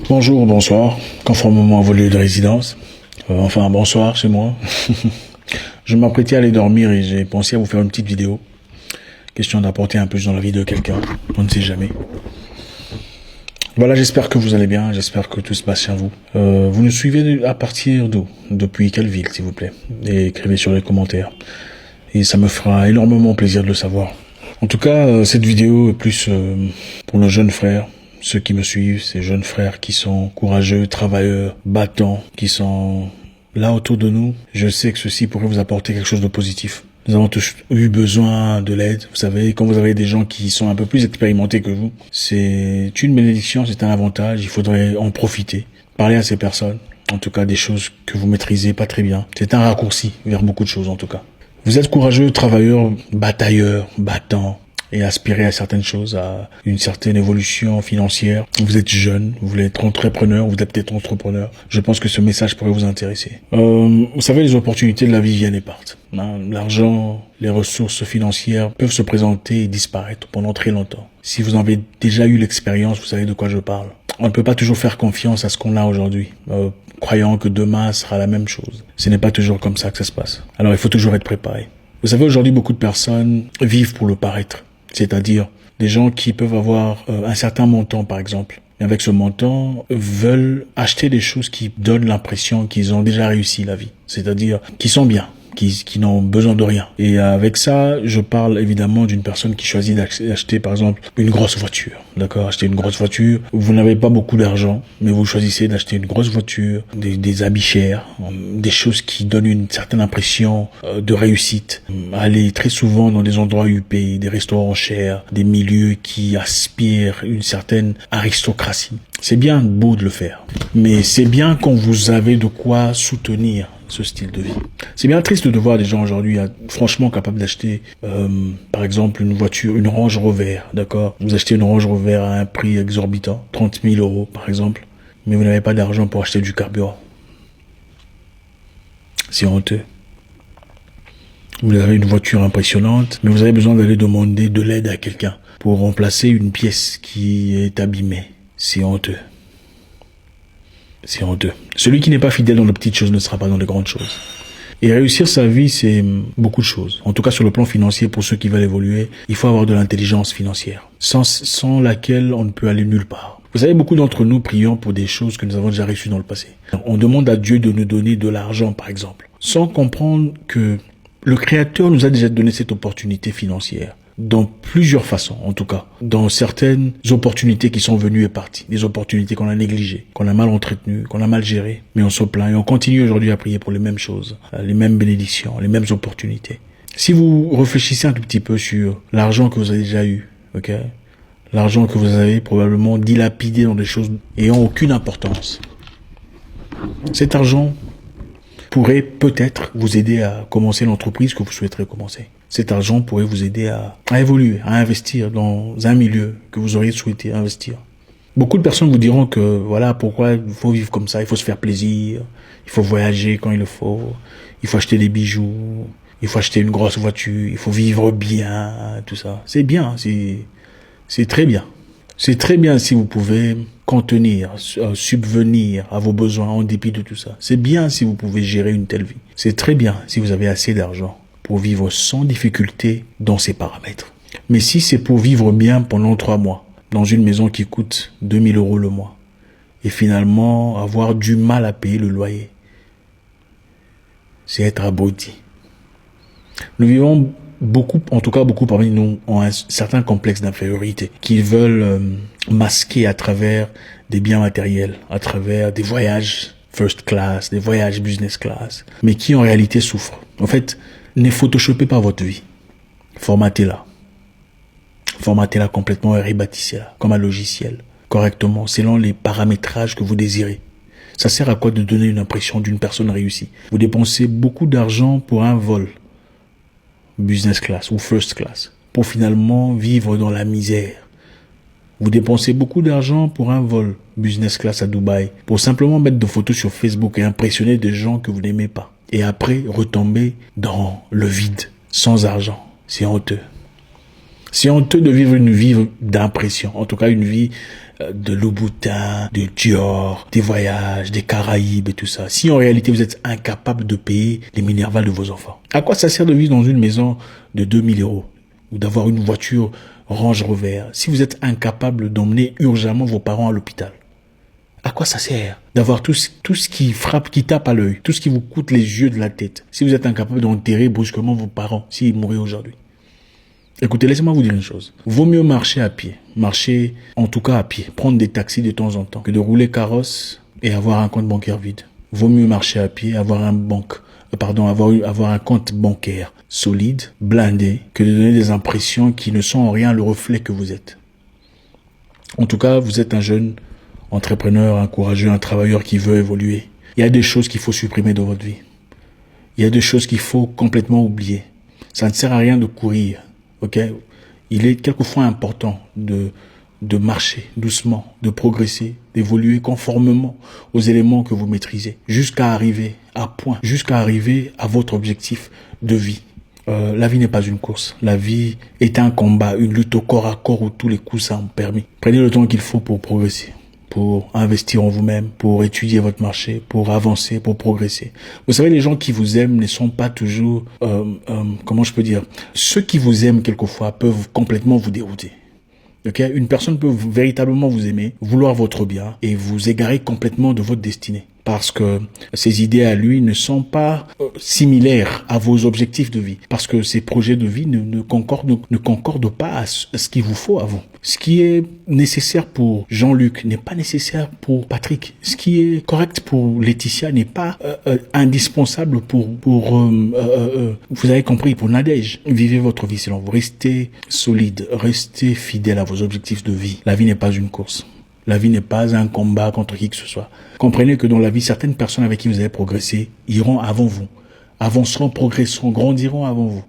Bonjour, bonsoir, conformément à vos lieux de résidence. Enfin, bonsoir chez moi. Je m'apprêtais à aller dormir et j'ai pensé à vous faire une petite vidéo. Question d'apporter un peu dans la vie de quelqu'un, on ne sait jamais. Voilà, j'espère que vous allez bien, j'espère que tout se passe chez vous. Vous nous suivez à partir d'où? Depuis quelle ville, s'il vous plaît? Et écrivez sur les commentaires. Et ça me fera énormément plaisir de le savoir. En tout cas, cette vidéo est plus pour nos jeunes frères. Ceux qui me suivent, ces jeunes frères qui sont courageux, travailleurs, battants, qui sont là autour de nous. Je sais que ceci pourrait vous apporter quelque chose de positif. Nous avons tous eu besoin de l'aide. Vous savez, quand vous avez des gens qui sont un peu plus expérimentés que vous, c'est une bénédiction, c'est un avantage. Il faudrait en profiter. Parler à ces personnes, en tout cas des choses que vous maîtrisez pas très bien. C'est un raccourci vers beaucoup de choses en tout cas. Vous êtes courageux, travailleur, batailleur, battant, et aspirer à certaines choses, à une certaine évolution financière. Vous êtes jeune, vous voulez être entrepreneur, vous êtes peut-être entrepreneur. Je pense que ce message pourrait vous intéresser. Vous savez, les opportunités de la vie viennent et partent. L'argent, les ressources financières peuvent se présenter et disparaître pendant très longtemps. Si vous en avez déjà eu l'expérience, vous savez de quoi je parle. On ne peut pas toujours faire confiance à ce qu'on a aujourd'hui, croyant que demain sera la même chose. Ce n'est pas toujours comme ça que ça se passe. Alors il faut toujours être préparé. Vous savez, aujourd'hui, beaucoup de personnes vivent pour le paraître. C'est-à-dire des gens qui peuvent avoir un certain montant, par exemple. Et avec ce montant, veulent acheter des choses qui donnent l'impression qu'ils ont déjà réussi la vie. C'est-à-dire qu'ils sont bien, qui n'ont besoin de rien. Et avec ça, je parle évidemment d'une personne qui choisit d'acheter, par exemple, une grosse voiture. D'accord? Acheter une grosse voiture. Vous n'avez pas beaucoup d'argent, mais vous choisissez d'acheter une grosse voiture, des habits chers, des choses qui donnent une certaine impression de réussite. Aller très souvent dans des endroits huppés, des restaurants chers, des milieux qui aspirent une certaine aristocratie. C'est bien beau de le faire, mais c'est bien quand vous avez de quoi soutenir ce style de vie. C'est bien triste de voir des gens aujourd'hui franchement capables d'acheter par exemple une voiture, une Range Rover, d'accord? Vous achetez une Range Rover à un prix exorbitant, 30 000 € par exemple, mais vous n'avez pas d'argent pour acheter du carburant. C'est honteux. Vous avez une voiture impressionnante, mais vous avez besoin d'aller demander de l'aide à quelqu'un pour remplacer une pièce qui est abîmée. C'est honteux. C'est honteux. Celui qui n'est pas fidèle dans les petites choses ne sera pas dans les grandes choses. Et réussir sa vie, c'est beaucoup de choses. En tout cas, sur le plan financier, pour ceux qui veulent évoluer, il faut avoir de l'intelligence financière, sans laquelle on ne peut aller nulle part. Vous savez, beaucoup d'entre nous prions pour des choses que nous avons déjà reçues dans le passé. On demande à Dieu de nous donner de l'argent, par exemple, sans comprendre que le Créateur nous a déjà donné cette opportunité financière. Dans plusieurs façons, en tout cas. Dans certaines opportunités qui sont venues et parties. Des opportunités qu'on a négligées, qu'on a mal entretenues, qu'on a mal gérées. Mais on se plaint et on continue aujourd'hui à prier pour les mêmes choses, les mêmes bénédictions, les mêmes opportunités. Si vous réfléchissez un tout petit peu sur l'argent que vous avez déjà eu, ok? L'argent que vous avez probablement dilapidé dans des choses ayant aucune importance. Cet argent pourrait peut-être vous aider à commencer l'entreprise que vous souhaiterez commencer. Cet argent pourrait vous aider à évoluer, à investir dans un milieu que vous auriez souhaité investir. Beaucoup de personnes vous diront que voilà pourquoi il faut vivre comme ça, il faut se faire plaisir, il faut voyager quand il le faut acheter des bijoux, il faut acheter une grosse voiture, il faut vivre bien, tout ça. C'est bien, c'est très bien. C'est très bien si vous pouvez contenir, subvenir à vos besoins en dépit de tout ça. C'est bien si vous pouvez gérer une telle vie. C'est très bien si vous avez assez d'argent pour vivre sans difficulté dans ces paramètres. Mais si c'est pour vivre bien pendant 3 mois, dans une maison qui coûte 2 000 € le mois, et finalement avoir du mal à payer le loyer, c'est être abruti. Nous vivons beaucoup, en tout cas beaucoup parmi nous, ont un certain complexe d'infériorité qu'ils veulent masquer à travers des biens matériels, à travers des voyages first class, des voyages business class, mais qui en réalité souffrent. En fait, ne photoshopez pas votre vie. Formatez-la. Formatez-la complètement et rebâtissez-la comme un logiciel, correctement, selon les paramétrages que vous désirez. Ça sert à quoi de donner une impression d'une personne réussie? Vous dépensez beaucoup d'argent pour un vol business class ou first class, pour finalement vivre dans la misère. Vous dépensez beaucoup d'argent pour un vol business class à Dubaï, pour simplement mettre des photos sur Facebook et impressionner des gens que vous n'aimez pas. Et après, retomber dans le vide, sans argent. C'est honteux. C'est honteux de vivre une vie d'impression, en tout cas une vie de Louboutin, de Dior, des voyages, des Caraïbes et tout ça. Si en réalité vous êtes incapable de payer les Minerval de vos enfants, à quoi ça sert de vivre dans une maison de 2000 € ou d'avoir une voiture Range Rover si vous êtes incapable d'emmener urgemment vos parents à l'hôpital? À quoi ça sert d'avoir tout ce qui frappe, qui tape à l'œil, tout ce qui vous coûte les yeux de la tête, si vous êtes incapable d'enterrer brusquement vos parents s'ils mouraient aujourd'hui? Écoutez, laissez-moi vous dire une chose. Vaut mieux marcher à pied, marcher en tout cas à pied, prendre des taxis de temps en temps, que de rouler carrosse et avoir un compte bancaire vide. Vaut mieux marcher à pied, avoir un compte bancaire solide, blindé, que de donner des impressions qui ne sont en rien le reflet que vous êtes. En tout cas, vous êtes un jeune entrepreneur, un courageux, un travailleur qui veut évoluer. Il y a des choses qu'il faut supprimer dans votre vie. Il y a des choses qu'il faut complètement oublier. Ça ne sert à rien de courir, ok? Il est quelquefois important de marcher doucement, de progresser, d'évoluer conformément aux éléments que vous maîtrisez, jusqu'à arriver à point, jusqu'à arriver à votre objectif de vie. La vie n'est pas une course. La vie est un combat, une lutte au corps à corps où tous les coups sont permis. Prenez le temps qu'il faut pour progresser, pour investir en vous-même, pour étudier votre marché, pour avancer, pour progresser. Vous savez, les gens qui vous aiment ne sont pas toujours, comment je peux dire, ceux qui vous aiment quelquefois peuvent complètement vous dérouter. Okay? Une personne peut véritablement vous aimer, vouloir votre bien et vous égarer complètement de votre destinée. Parce que ses idées à lui ne sont pas similaires à vos objectifs de vie. Parce que ses projets de vie ne concordent pas à ce qu'il vous faut à vous. Ce qui est nécessaire pour Jean-Luc n'est pas nécessaire pour Patrick. Ce qui est correct pour Laetitia n'est pas indispensable pour vous avez compris, pour Nadège. Vivez votre vie selon vous. Restez solide, restez fidèle à vos objectifs de vie. La vie n'est pas une course. La vie n'est pas un combat contre qui que ce soit. Comprenez que dans la vie, certaines personnes avec qui vous avez progressé iront avant vous, avanceront, progresseront, grandiront avant vous.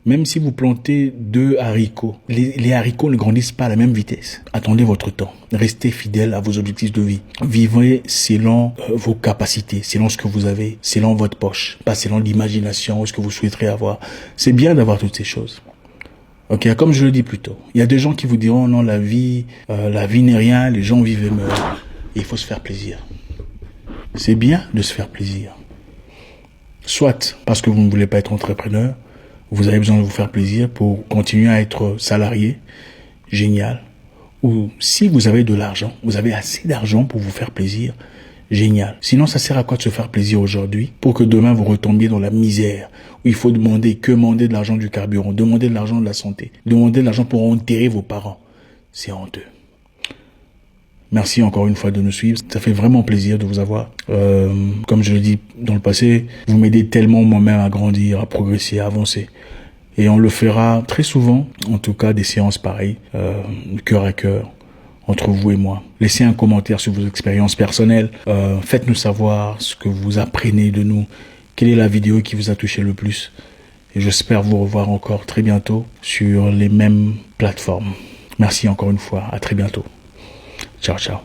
Même si vous plantez 2 haricots, les haricots ne grandissent pas à la même vitesse. Attendez votre temps. Restez fidèle à vos objectifs de vie. Vivez selon vos capacités, selon ce que vous avez, selon votre poche, pas selon l'imagination ou ce que vous souhaiterez avoir. C'est bien d'avoir toutes ces choses. Ok, comme je le dis plus tôt, il y a des gens qui vous diront non, la vie n'est rien, les gens vivent et meurent. Et il faut se faire plaisir. C'est bien de se faire plaisir. Soit parce que vous ne voulez pas être entrepreneur, vous avez besoin de vous faire plaisir pour continuer à être salarié, génial. Ou si vous avez de l'argent, vous avez assez d'argent pour vous faire plaisir, génial. Sinon, ça sert à quoi de se faire plaisir aujourd'hui pour que demain vous retombiez dans la misère où il faut demander de l'argent du carburant, demander de l'argent de la santé, demander de l'argent pour enterrer vos parents. C'est honteux. Merci encore une fois de nous suivre. Ça fait vraiment plaisir de vous avoir. Comme je l'ai dit dans le passé, vous m'aidez tellement moi-même à grandir, à progresser, à avancer. Et on le fera très souvent, en tout cas des séances pareilles, cœur à cœur, entre vous et moi. Laissez un commentaire sur vos expériences personnelles. Faites-nous savoir ce que vous apprenez de nous. Quelle est la vidéo qui vous a touché le plus? Et j'espère vous revoir encore très bientôt sur les mêmes plateformes. Merci encore une fois. À très bientôt. Ciao, ciao.